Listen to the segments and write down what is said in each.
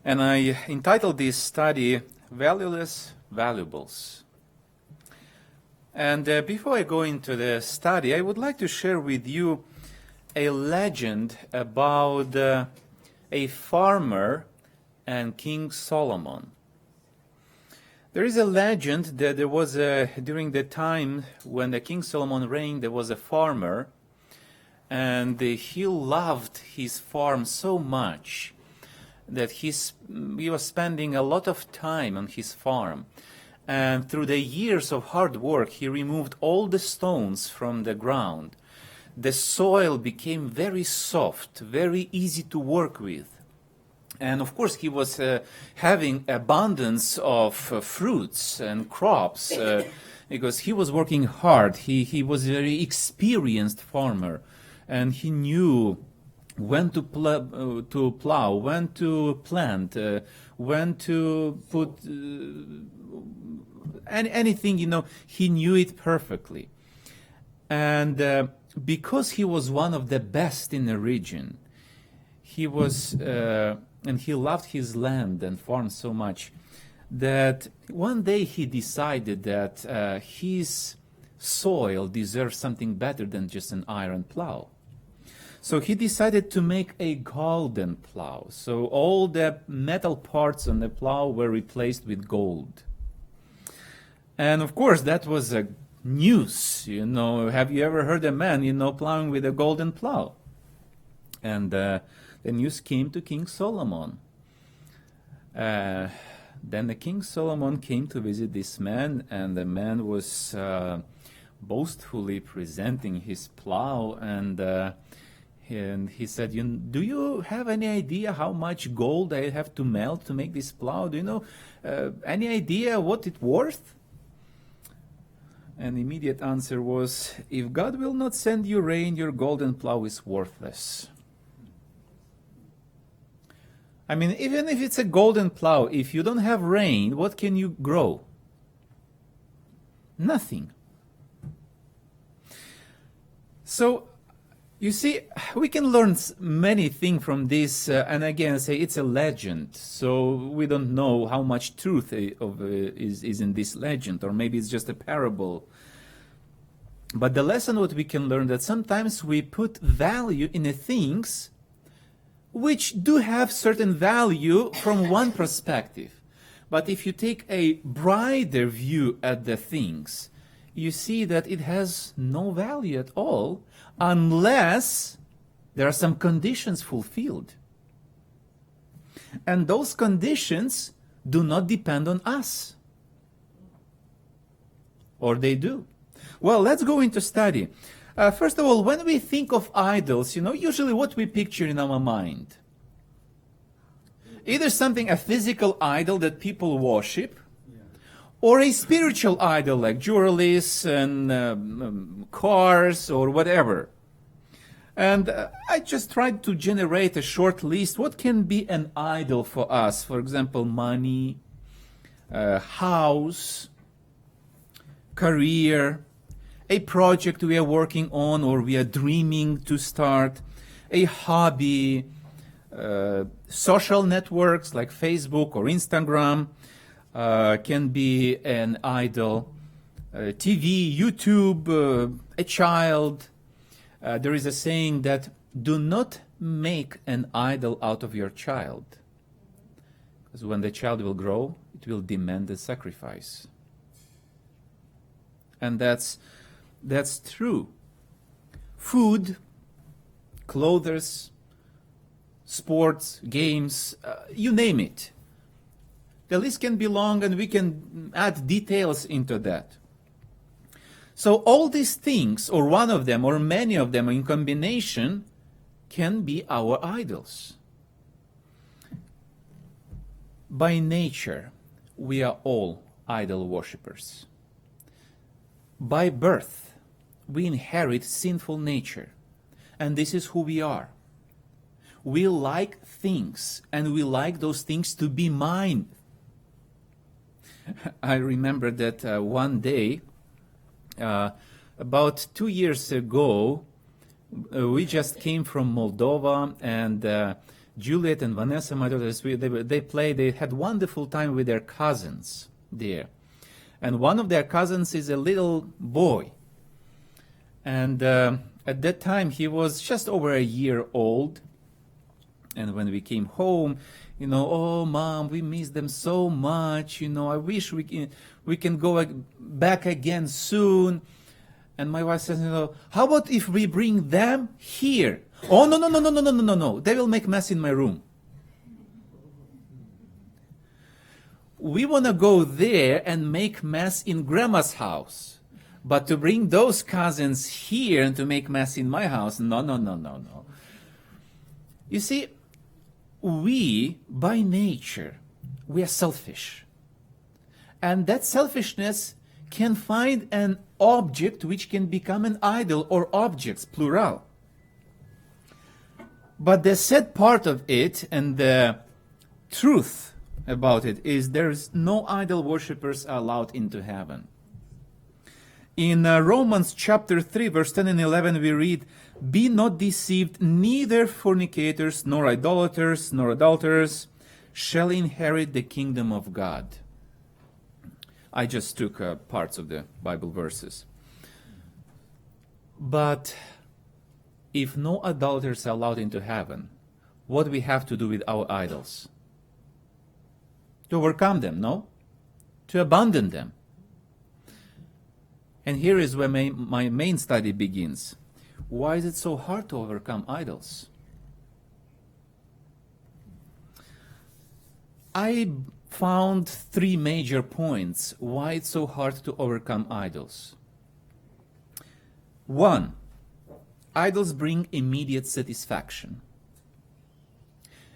And I entitled this study, Valueless Valuables. And before I go into the study, I would like to share with you a legend about a farmer and King Solomon. There is a legend that there was during the time when the King Solomon reigned, there was a farmer, and he loved his farm so much that he was spending a lot of time on his farm. And through the years of hard work, he removed all the stones from the ground. The soil became very soft, very easy to work with. And of course, he was having abundance of fruits and crops because he was working hard. He was a very experienced farmer, and he knew when to plow, when to plant, when to put anything, he knew it perfectly. And because he was one of the best in the region, he was, and he loved his land and farm so much that one day he decided that his soil deserves something better than just an iron plow. So he decided to make a golden plow. So all the metal parts on the plow were replaced with gold. And of course, that was a news. Have you ever heard a man, plowing with a golden plow? And the news came to King Solomon. Then the King Solomon came to visit this man, and the man was boastfully presenting his plow, and he said, do you have any idea how much gold I have to melt to make this plow? Do you know any idea what it's worth? And the immediate answer was, if God will not send you rain, your golden plow is worthless. I mean, even if it's a golden plow, if you don't have rain, what can you grow? Nothing. So, you see, we can learn many things from this, and again, say it's a legend, so we don't know how much truth is in this legend, or maybe it's just a parable. But the lesson what we can learn that sometimes we put value in the things which do have certain value from one perspective. But if you take a brighter view at the things, you see that it has no value at all unless there are some conditions fulfilled. And those conditions do not depend on us. Or they do. Well, let's go into study. First of all, when we think of idols, usually what we picture in our mind. Either a physical idol that people worship, or a spiritual idol like jewelries and cars or whatever. And I just tried to generate a short list. What can be an idol for us? For example, money, house, career, a project we are working on or we are dreaming to start, a hobby, social networks like Facebook or Instagram. Can be an idol, TV, YouTube, a child. There is a saying that do not make an idol out of your child, because when the child will grow, it will demand a sacrifice. And that's true. Food, clothes, sports, games, you name it. The list can be long, and we can add details into that. So all these things, or one of them, or many of them in combination, can be our idols. By nature, we are all idol worshippers. By birth, we inherit sinful nature, and this is who we are. We like things, and we like those things to be mine. I remember that one day, about 2 years ago, we just came from Moldova, and Juliet and Vanessa, my daughters, they had wonderful time with their cousins there. And one of their cousins is a little boy. And at that time, he was just over a year old. And when we came home, oh, Mom, we miss them so much. I wish we can go back again soon. And my wife says, how about if we bring them here? Oh, no. They will make mess in my room. We want to go there and make mess in Grandma's house. But to bring those cousins here and to make mess in my house, no. You see, we, by nature, we are selfish. And that selfishness can find an object which can become an idol, or objects, plural. But the sad part of it, and the truth about it, is there is no idol worshippers allowed into heaven. In Romans chapter 3, verse 10 and 11, we read, "Be not deceived, neither fornicators, nor idolaters, nor adulterers shall inherit the kingdom of God." I just took parts of the Bible verses. But if no adulterers are allowed into heaven, what do we have to do with our idols? To overcome them, no? To abandon them. And here is where my main study begins. Why is it so hard to overcome idols? I found 3 major points why it's so hard to overcome idols. 1, idols bring immediate satisfaction.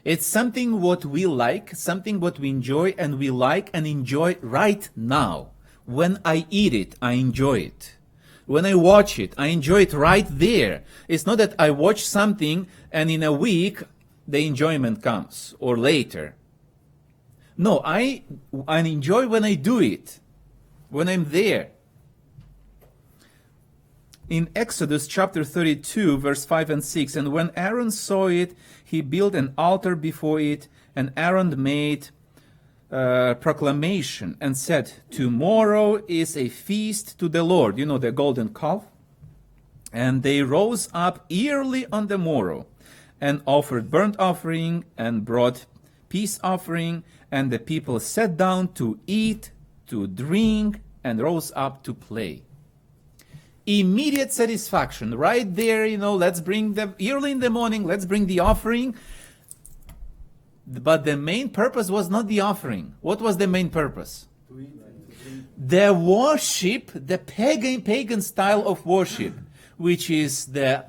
It's something what we like, something what we enjoy, and we like and enjoy right now. When I eat it, I enjoy it. When I watch it, I enjoy it right there. It's not that I watch something and in a week the enjoyment comes, or later. No, I enjoy when I do it, when I'm there. In Exodus chapter 32, verse 5 and 6, "And when Aaron saw it, he built an altar before it, and Aaron made proclamation and said, 'Tomorrow is a feast to the Lord,'" the golden calf. "And they rose up early on the morrow and offered burnt offering and brought peace offering, and the people sat down to eat, to drink, and rose up to play." Immediate satisfaction right there. Let's bring them early in the morning, let's bring the offering. But the main purpose was not the offering. What was the main purpose? The worship, the pagan style of worship, which is the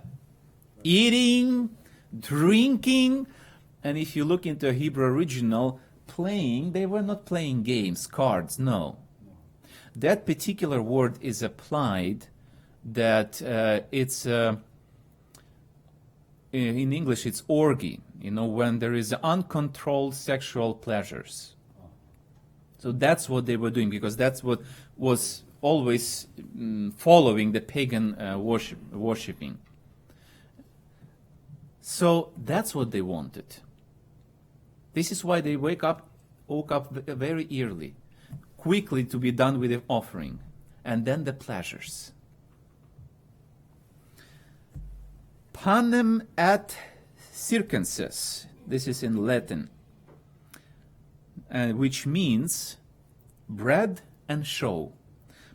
eating, drinking, and if you look into a Hebrew original, playing. They were not playing games, cards, no. That particular word is applied that it's in English it's orgy, when there is uncontrolled sexual pleasures. So that's what they were doing, because that's what was always following the pagan worshipping. So that's what they wanted. This is why they woke up very early, quickly to be done with the offering, and then the pleasures. Panem et circenses, this is in Latin, which means bread and show.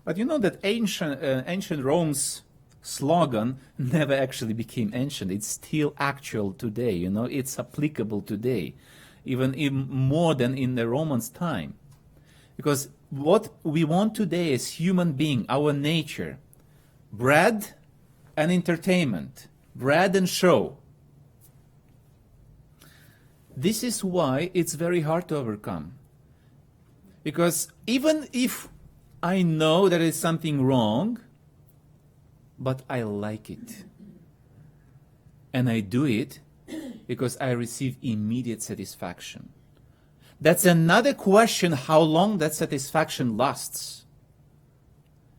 But you know that ancient Rome's slogan never actually became ancient. It's still actual today. It's applicable today, even more than in the Romans' time. Because what we want today as human being, our nature, bread and entertainment, bread and show. This is why it's very hard to overcome. Because even if I know there is something wrong, but I like it, and I do it because I receive immediate satisfaction. That's another question, how long that satisfaction lasts.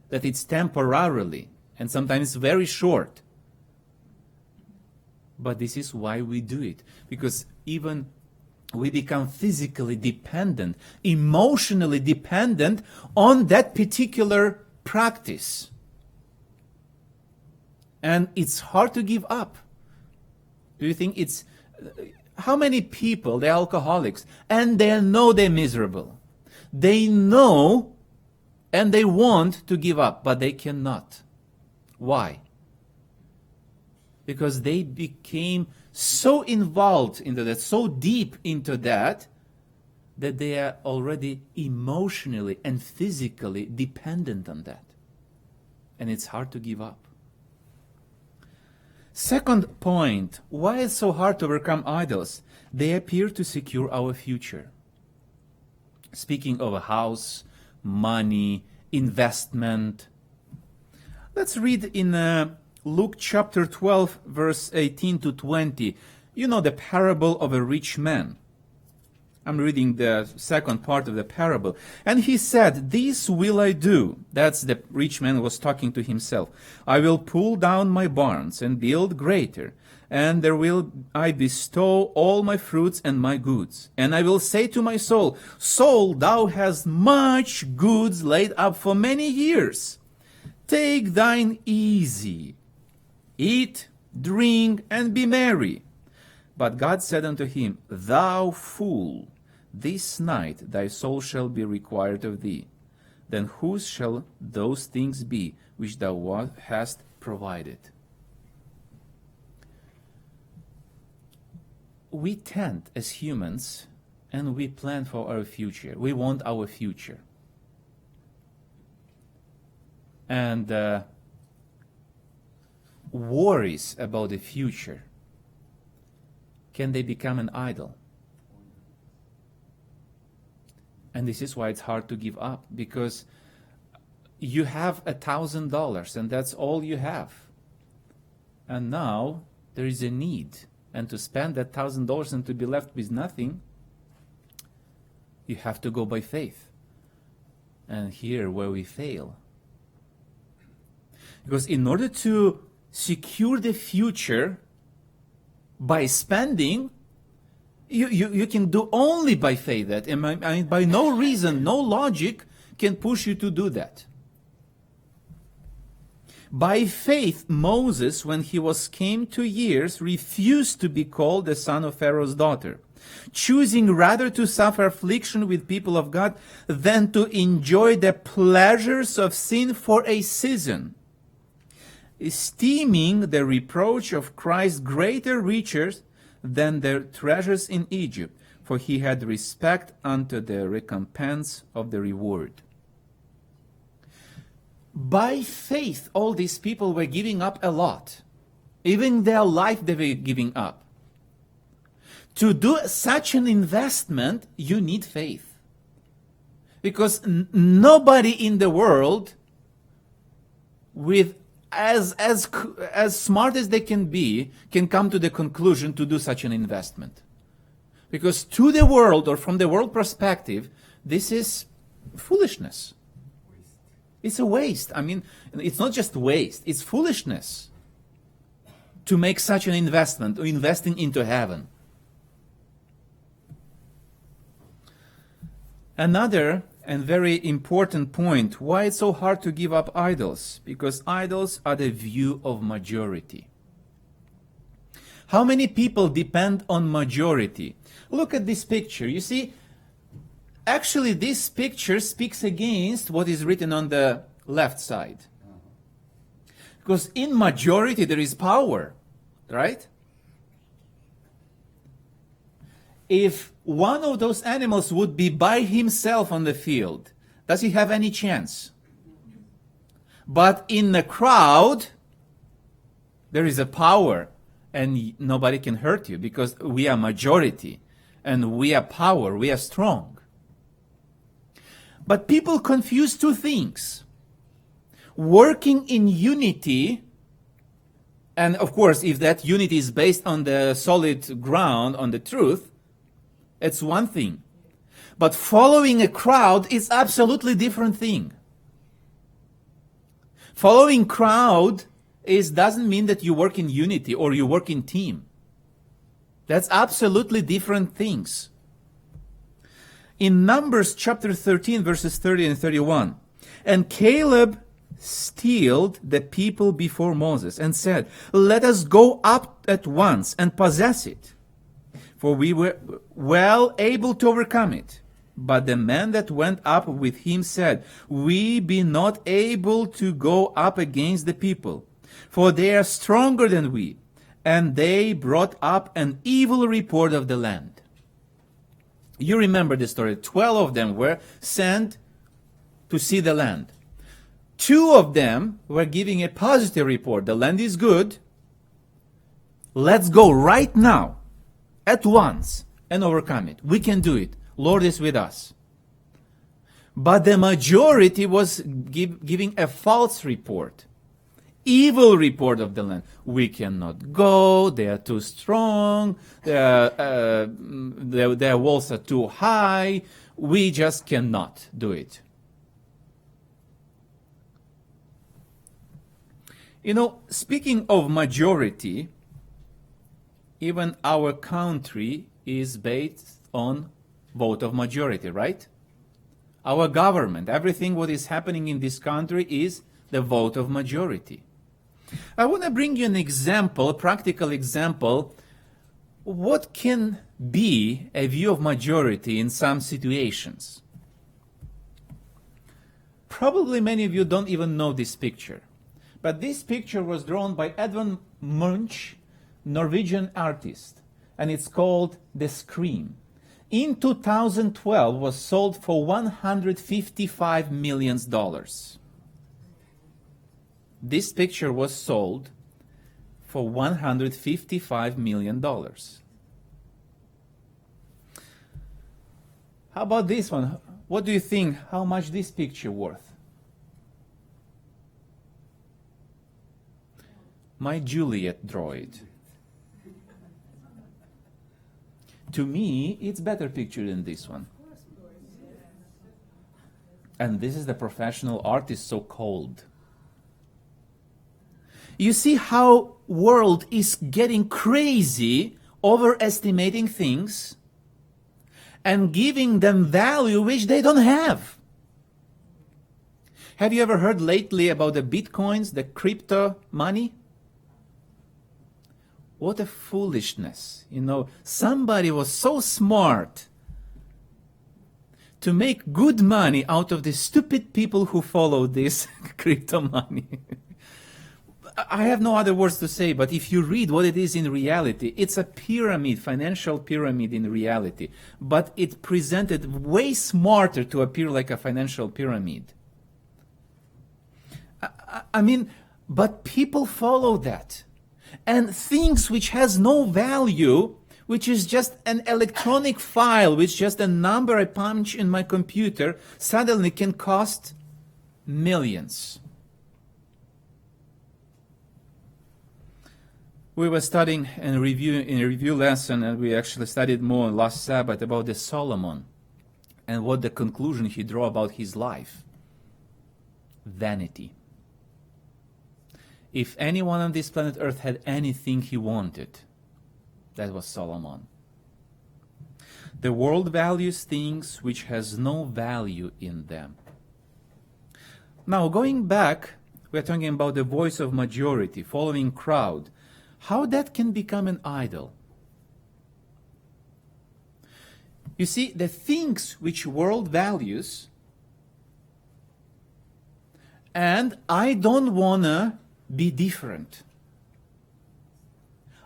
That it's temporarily, and sometimes very short. But this is why we do it. Because even we become physically dependent, emotionally dependent on that particular practice. And it's hard to give up. Do you think it's... How many people, they're alcoholics, and they know they're miserable. They know and they want to give up, but they cannot. Why? Because they became so involved into that, so deep into that, that they are already emotionally and physically dependent on that. And it's hard to give up. Second point, why it's so hard to overcome idols? They appear to secure our future. Speaking of a house, money, investment. Let's read in Luke chapter 12, verse 18 to 20. You know the parable of a rich man. I'm reading the second part of the parable. And he said, "This will I do." That's the rich man was talking to himself. "I will pull down my barns and build greater, and there will I bestow all my fruits and my goods. And I will say to my soul, Soul, thou hast much goods laid up for many years. Take thine easy, eat, drink, and be merry. But God said unto him, Thou fool, this night thy soul shall be required of thee. Then whose shall those things be which thou hast provided?" We tend as humans, and we plan for our future. We want our future. And worries about the future, can they become an idol? And this is why it's hard to give up, because you have $1,000 and that's all you have. And now there is a need. And to spend that $1,000 and to be left with nothing, you have to go by faith. And here where we fail. Because in order to secure the future by spending, you can do only by faith that. And by no reason, no logic can push you to do that. By faith, Moses, when he came to years, refused to be called the son of Pharaoh's daughter, choosing rather to suffer affliction with people of God than to enjoy the pleasures of sin for a season, esteeming the reproach of Christ greater riches than their treasures in Egypt, for he had respect unto the recompense of the reward. By faith, all these people were giving up a lot. Even their life they were giving up. To do such an investment, you need faith. Because nobody in the world, with as smart as they can be, can come to the conclusion to do such an investment. Because to the world, or from the world perspective, this is foolishness. It's a waste. I mean, it's not just waste, it's foolishness to make such an investment, or investing into heaven. Another and very important point, why it's so hard to give up idols? Because idols are the view of majority. How many people depend on majority? Look at this picture. You see, actually this picture speaks against what is written on the left side. Because in majority there is power, right? If one of those animals would be by himself on the field, does he have any chance? But in the crowd, there is a power, and nobody can hurt you because we are majority, and we are power, we are strong. But people confuse two things. Working in unity, and of course, if that unity is based on the solid ground, on the truth, it's one thing. But following a crowd is absolutely different thing. Following crowd doesn't mean that you work in unity or you work in team. That's absolutely different things. In Numbers chapter 13, verses 30 and 31, and Caleb stilled the people before Moses and said, "Let us go up at once and possess it, for we were well able to overcome it." But the men that went up with him said, "We be not able to go up against the people, for they are stronger than we." And they brought up an evil report of the land. You remember the story. 12 of them were sent to see the land. 2 of them were giving a positive report. The land is good. Let's go right now, at once, and overcome it. We can do it. Lord is with us. But the majority was giving a false report. Evil report of the land. We cannot go, they are too strong, their walls are too high, we just cannot do it. You know, speaking of majority, even our country is based on vote of majority, right? Our government, everything what is happening in this country is the vote of majority. I want to bring you an example, a practical example, what can be a view of majority in some situations. Probably many of you don't even know this picture, but this picture was drawn by Edvard Munch, Norwegian artist, and it's called The Scream. In 2012 was sold for $155 million. This picture was sold for $155 million. How about this one? What do you think? How much this picture worth? My Juliet droid. To me, it's better picture than this one. And this is the professional artist, so cold. You see how world is getting crazy, overestimating things and giving them value which they don't have. Have you ever heard lately about the bitcoins, the crypto money? What a foolishness. You know, somebody was so smart to make good money out of the stupid people who follow this crypto money. I have no other words to say, but if you read what it is in reality, it's a pyramid, financial pyramid in reality, but it presented way smarter to appear like a financial pyramid. I mean, but people follow that. And things which has no value, which is just an electronic file, which is just a number I punch in my computer, suddenly can cost millions. We were studying in a review lesson, and we actually studied more last Sabbath about the Solomon and what the conclusion he drew about his life. Vanity. If anyone on this planet Earth had anything he wanted, that was Solomon. The world values things which has no value in them. Now, going back, we're talking about the voice of majority, following crowd. How that can become an idol? You see, the things which world values, and I don't want to be different.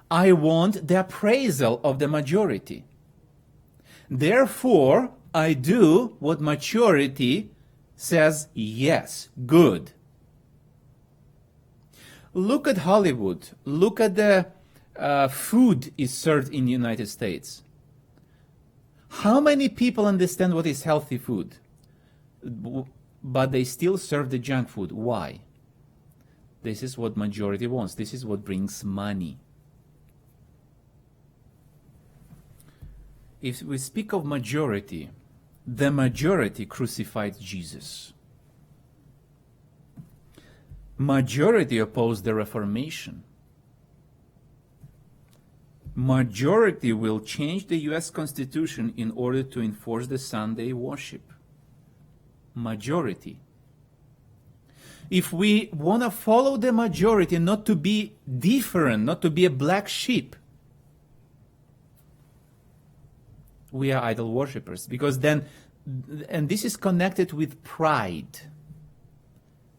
I want the appraisal of the majority. Therefore, I do what majority says, yes, good. Look at Hollywood. Look at the food is served in the United States. How many people understand what is healthy food? But they still serve the junk food. Why? This is what majority wants. This is what brings money. If we speak of majority, the majority crucified Jesus. Majority opposed the Reformation. Majority will change the U.S. Constitution in order to enforce the Sunday worship. Majority. If we want to follow the majority, not to be different, not to be a black sheep, we are idol worshippers. Because then, and this is connected with pride.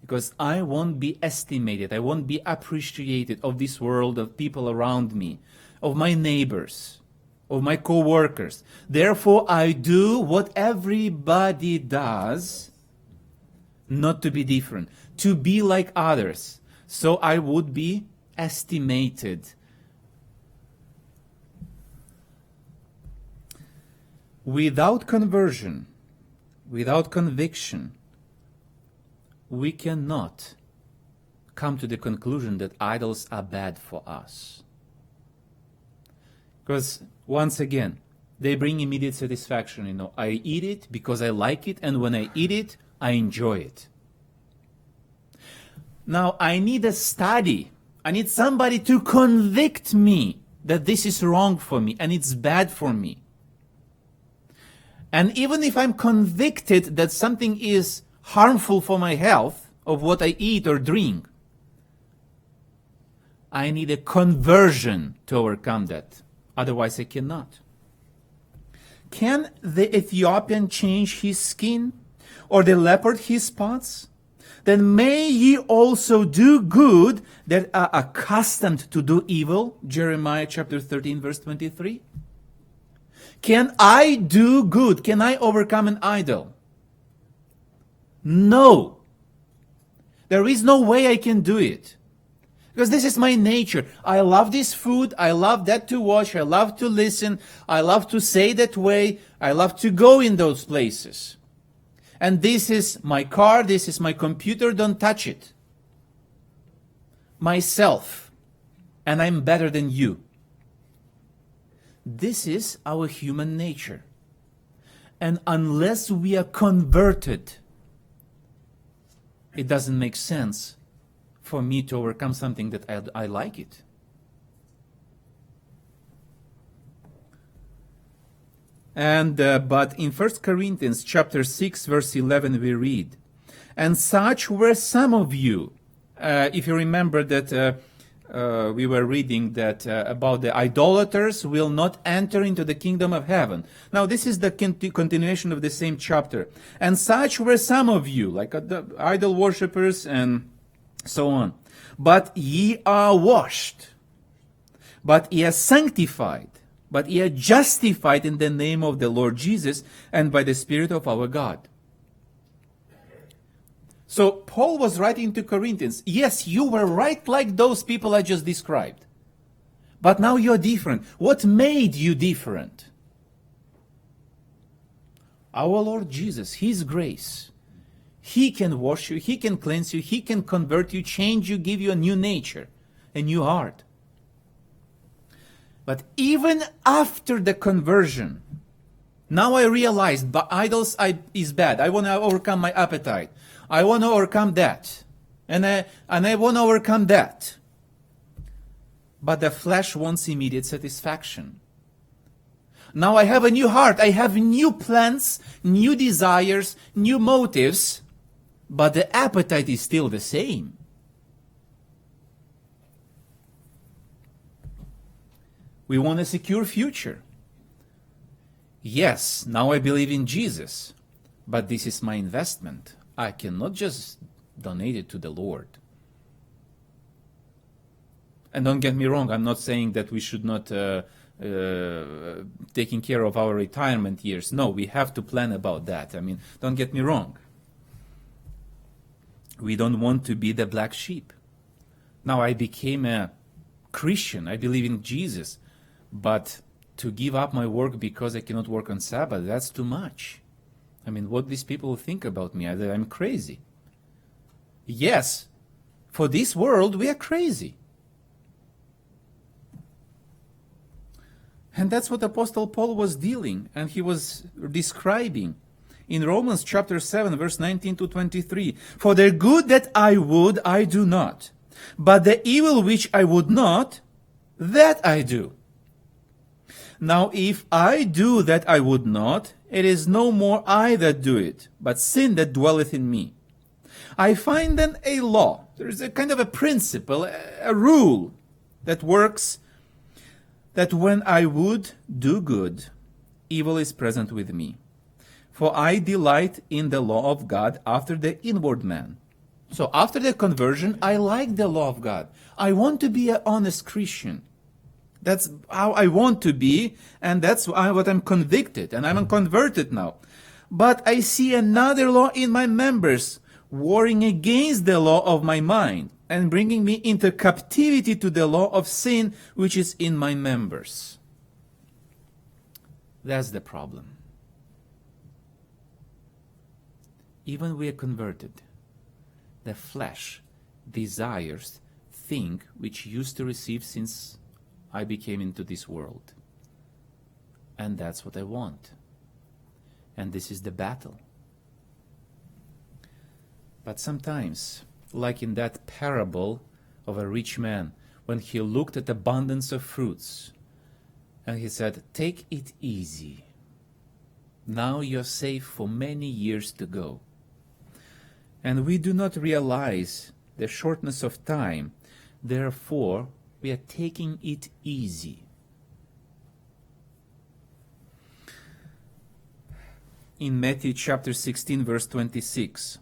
Because I won't be estimated, I won't be appreciated of this world, of people around me, of my neighbors, of my co-workers. Therefore, I do what everybody does, not to be different, to be like others. So I would be estimated. Without conversion, without conviction, we cannot come to the conclusion that idols are bad for us. Because, once again, they bring immediate satisfaction. I eat it because I like it, and when I eat it, I enjoy it. Now, I need a study. I need somebody to convict me that this is wrong for me, and it's bad for me. And even if I'm convicted that something is harmful for my health, of what I eat or drink, I need a conversion to overcome that. Otherwise, I cannot. Can the Ethiopian change his skin, or the leopard his spots? Then may ye also do good that are accustomed to do evil. Jeremiah chapter 13, verse 23. Can I do good? Can I overcome an idol? No. There is no way I can do it. Because this is my nature. I love this food. I love that to watch. I love to listen. I love to say that way. I love to go in those places. And this is my car. This is my computer. Don't touch it. Myself. And I'm better than you. This is our human nature. And unless we are converted, it doesn't make sense for me to overcome something that I like it. And but in 1 Corinthians chapter 6, verse 11, we read, "And such were some of you." If you remember that we were reading that about the idolaters will not enter into the kingdom of heaven. Now this is the continuation of the same chapter. "And such were some of you," like the idol worshippers and so on. "But ye are washed, but ye are sanctified, but ye are justified in the name of the Lord Jesus and by the Spirit of our God." So Paul was writing to Corinthians, yes, you were right like those people I just described. But now you're different. What made you different? Our Lord Jesus, His grace. He can wash you, He can cleanse you, He can convert you, change you, give you a new nature, a new heart. But even after the conversion, now I realize idols is bad. I want to overcome my appetite. I want to overcome that. And I want to overcome that. But the flesh wants immediate satisfaction. Now I have a new heart. I have new plans, new desires, new motives. But the appetite is still the same. We want a secure future. Yes, now I believe in Jesus. But this is my investment. I cannot just donate it to the Lord. And don't get me wrong, I'm not saying that we should not taking care of our retirement years. No, we have to plan about that. I mean, don't get me wrong. We don't want to be the black sheep. Now I became a Christian. I believe in Jesus. But to give up my work because I cannot work on Sabbath, that's too much. I mean, what these people think about me, that I'm crazy. Yes, for this world, we are crazy. And that's what Apostle Paul was dealing, and he was describing in Romans chapter 7, verse 19 to 23. "For the good that I would, I do not. But the evil which I would not, that I do. Now if I do that I would not, it is no more I that do it, but sin that dwelleth in me. I find then a law. There is a kind of a principle, a rule that works, that when I would do good, evil is present with me. For I delight in the law of God after the inward man. So after the conversion, I like the law of God. I want to be an honest Christian. That's how I want to be, and that's what I'm convicted, and I'm converted now. But I see another law in my members, warring against the law of my mind, and bringing me into captivity to the law of sin which is in my members. That's the problem. Even we are converted, the flesh desires things which used to receive since I became into this world. And that's what I want. And this is the battle. But sometimes, like in that parable of a rich man, when he looked at abundance of fruits, and he said, take it easy. Now you're safe for many years to go. And we do not realize the shortness of time. Therefore, we are taking it easy. In Matthew chapter 16, verse 26,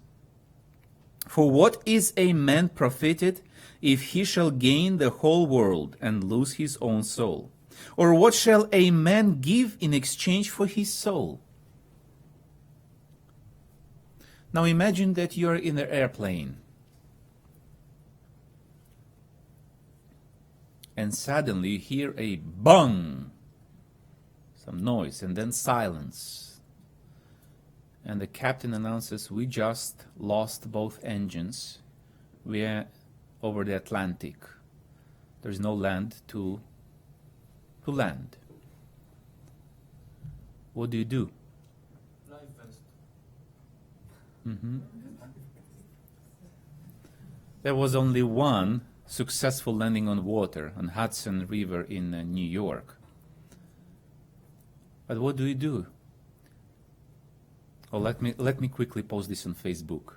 for what is a man profited if he shall gain the whole world and lose his own soul? Or what shall a man give in exchange for his soul? Now imagine that you are in an airplane, and suddenly you hear a bang, some noise, and then silence. And the captain announces, we just lost both engines. We are over the Atlantic. There's no land to land. What do you do? There was only one successful landing on water on Hudson River in New York. But what do you do? Oh, let me quickly post this on Facebook.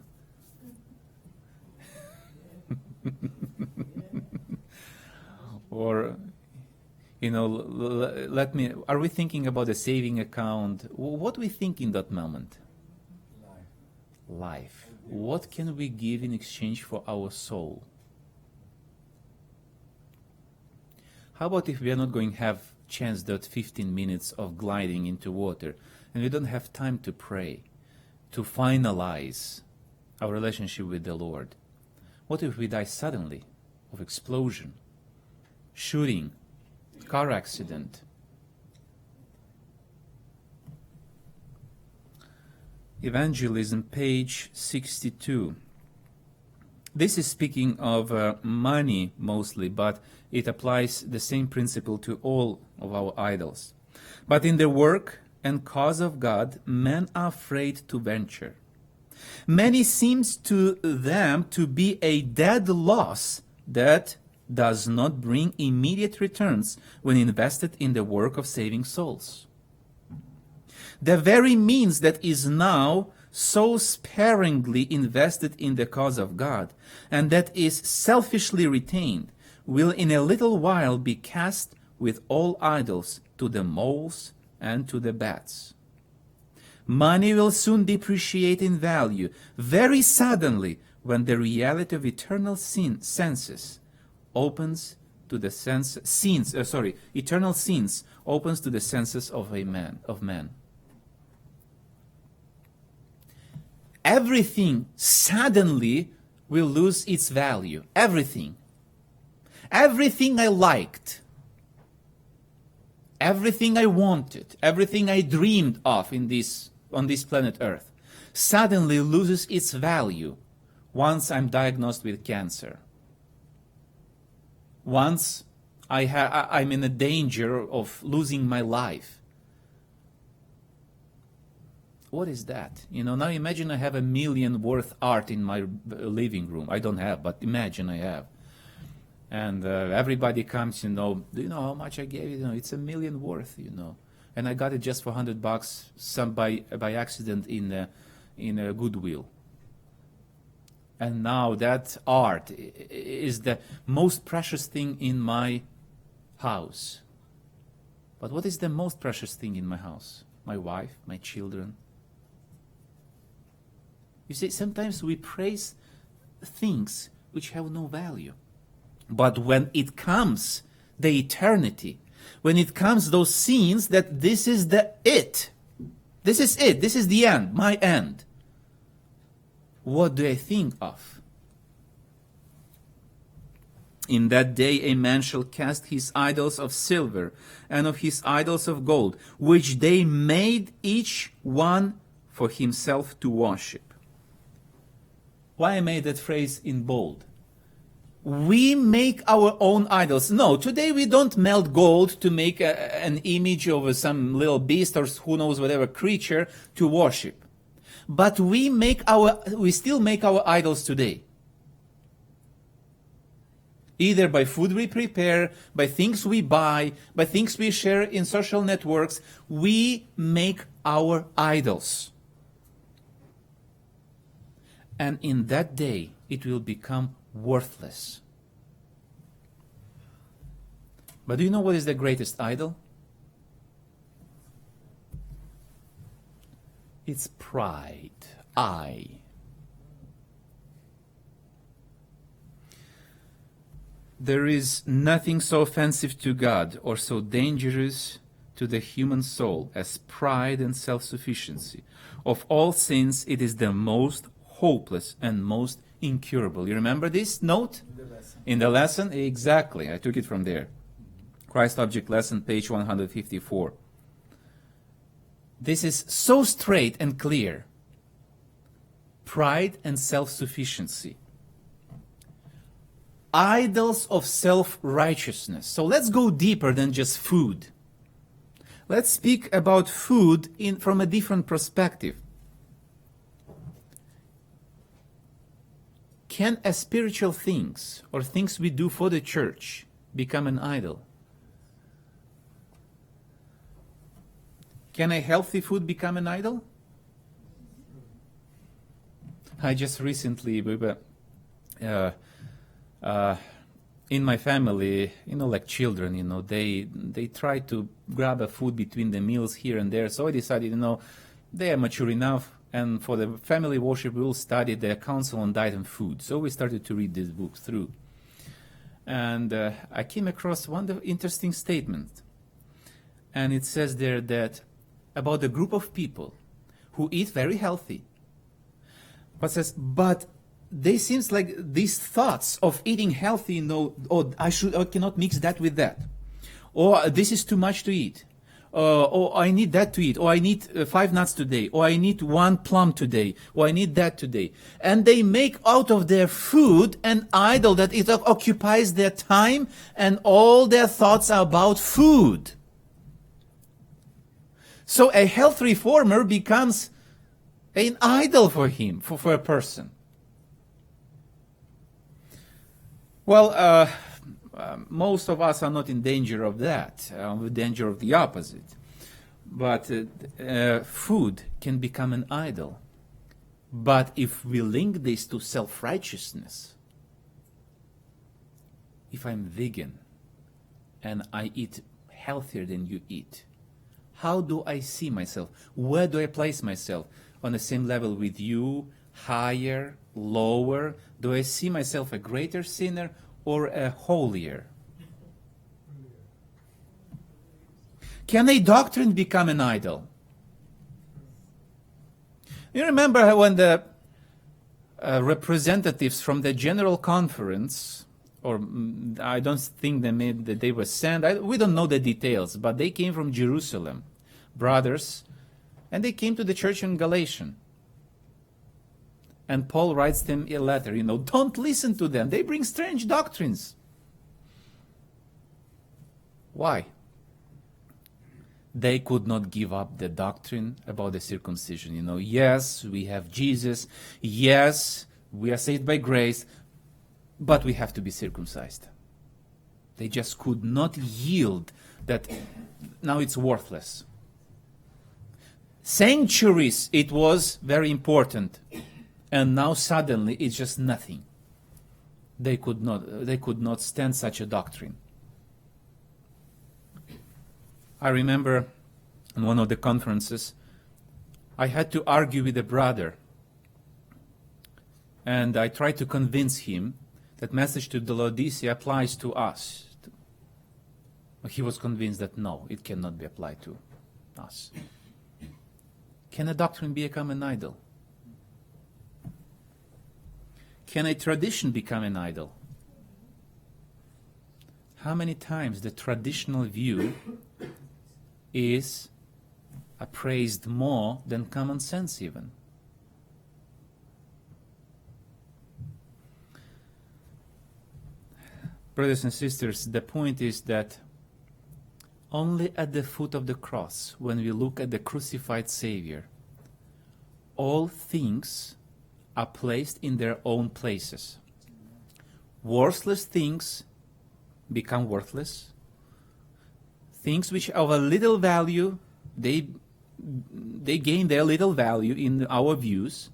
Or, are we thinking about a saving account? What do we think in that moment? Life. What can we give in exchange for our soul? How about if we are not going to have chance that 15 minutes of gliding into water, and we don't have time to pray, to finalize our relationship with the Lord? What if we die suddenly of explosion, shooting, car accident? Evangelism, page 62. This is speaking of money mostly, but it applies the same principle to all of our idols. But in the work and cause of God, men are afraid to venture. Money seems to them to be a dead loss that does not bring immediate returns when invested in the work of saving souls. The very means that is now so sparingly invested in the cause of God, and that is selfishly retained, will in a little while be cast with all idols to the moles and to the bats. Money will soon depreciate in value very suddenly when the reality of eternal senses opens to the eternal sins opens to the senses of man. Everything suddenly will lose its value. Everything. Everything I liked, everything I wanted, everything I dreamed of on this planet Earth, suddenly loses its value once I'm diagnosed with cancer. Once I'm in a danger of losing my life. What is that? Now imagine I have $1 million worth art in my living room. I don't have, but imagine I have. And everybody comes, do you know how much I gave you? It's $1 million worth, And I got it just for $100, some by accident in a Goodwill. And now that art is the most precious thing in my house. But what is the most precious thing in my house? My wife, my children. You see, sometimes we praise things which have no value. But when it comes the eternity, when it comes those scenes that this is it, this is the end, my end, what do I think of? In that day a man shall cast his idols of silver and of his idols of gold, which they made each one for himself to worship. Why I made that phrase in bold? We make our own idols. No, today we don't melt gold to make an image of some little beast or who knows whatever creature to worship. But we still make our idols today. Either by food we prepare, by things we buy, by things we share in social networks, we make our idols. And in that day, it will become worthless. But do you know what is the greatest idol? It's pride. There is nothing so offensive to God or so dangerous to the human soul as pride and self-sufficiency. Of all sins, it is the most hopeless and most incurable. You remember this note? In the lesson? Exactly. I took it from there. Christ Object Lesson, page 154. This is so straight and clear. Pride and self-sufficiency. Idols of self-righteousness. So let's go deeper than just food. Let's speak about food from a different perspective. Can spiritual things or things we do for the church become an idol? Can a healthy food become an idol? I just recently, we were in my family, like children, they try to grab a food between the meals here and there. So I decided, they are mature enough, and for the family worship, we will study the Council on Diet and Food. So we started to read this book through. And I came across one interesting statement. And it says there that about a group of people who eat very healthy, but they seems like these thoughts of eating healthy, I cannot mix that with that. Or this is too much to eat. Or I need that to eat. Or I need 5 nuts today. Or I need 1 plum today. Or I need that today. And they make out of their food an idol that it occupies their time, and all their thoughts are about food. So a health reformer becomes an idol for him, for a person. Well, most of us are not in danger of that, in danger of the opposite. But food can become an idol. But if we link this to self-righteousness, if I'm vegan and I eat healthier than you eat, how do I see myself? Where do I place myself? On the same level with you? Higher? Lower? Do I see myself a greater sinner or a holier? Can a doctrine become an idol? You remember when the representatives from the General Conference, or I don't think they were sent, we don't know the details, but they came from Jerusalem, brothers, and they came to the church in Galatian. And Paul writes them a letter, don't listen to them. They bring strange doctrines. Why? They could not give up the doctrine about the circumcision. Yes, we have Jesus. Yes, we are saved by grace, but we have to be circumcised. They just could not yield that now it's worthless. Centuries it was very important, and now suddenly it's just nothing. They could not stand such a doctrine. I remember in one of the conferences, I had to argue with a brother, and I tried to convince him that message to the Laodicea applies to us. He was convinced that no, it cannot be applied to us. Can a doctrine become an idol? Can a tradition become an idol? How many times the traditional view is appraised more than common sense even? Brothers and sisters, the point is that only at the foot of the cross, when we look at the crucified Savior, all things are placed in their own places. Worthless things become worthless. Things which are of little value, they gain their little value in our views.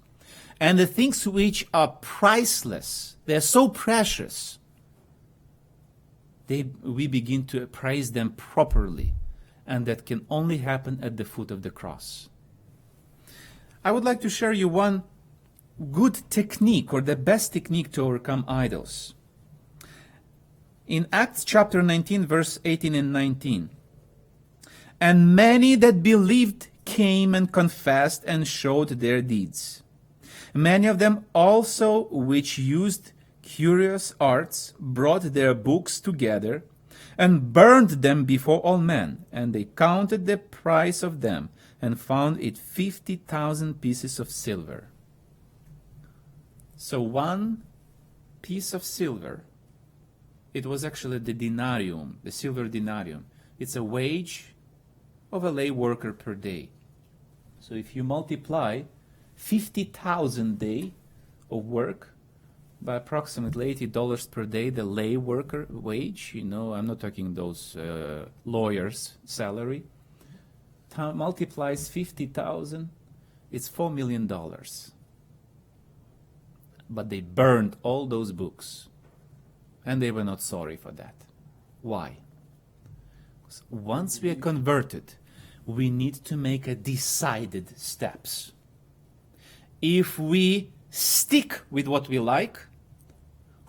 And the things which are priceless, they're so precious, we begin to appraise them properly, and that can only happen at the foot of the cross. I would like to share you one good technique, or the best technique to overcome idols. In Acts chapter 19, verse 18 and 19, "And many that believed came and confessed and showed their deeds. Many of them also which used curious arts brought their books together and burned them before all men, and they counted the price of them and found it 50,000 pieces of silver." So one piece of silver, it was actually the denarium, the silver denarium. It's a wage of a lay worker per day. So if you multiply 50,000 day of work by approximately $80 per day, the lay worker wage, I'm not talking those lawyers' salary, multiplies 50,000, it's $4 million. But they burned all those books, and they were not sorry for that. Why? Because once we are converted, we need to make a decided steps. If we stick with what we like,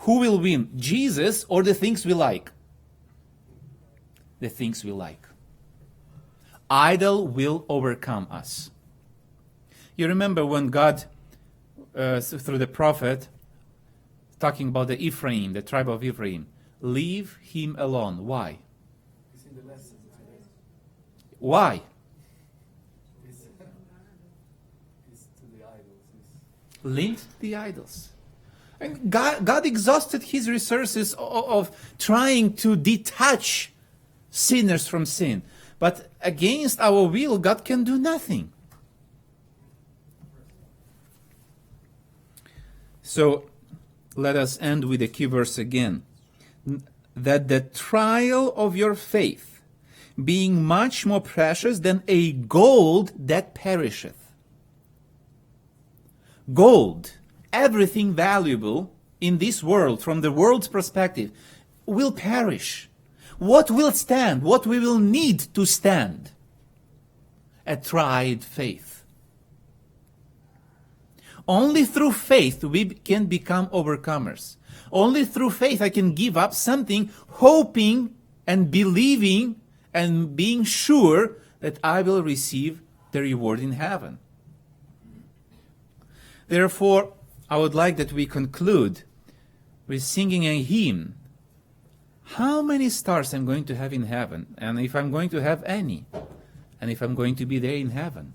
who will win, Jesus or the things we like? The things we like. Idol will overcome us. You remember when God, through the prophet, talking about the Ephraim, the tribe of Ephraim, leave him alone. Why? Why? Linked to the idols. And God exhausted his resources of trying to detach sinners from sin. But against our will, God can do nothing. So let us end with a key verse again. That the trial of your faith, being much more precious than a gold that perisheth. Gold, everything valuable in this world, from the world's perspective, will perish. What will stand? What we will need to stand? A tried faith. Only through faith we can become overcomers. Only through faith I can give up something, hoping and believing and being sure that I will receive the reward in heaven. Therefore, I would like that we conclude with singing a hymn. How many stars I'm going to have in heaven, and if I'm going to have any, and if I'm going to be there in heaven.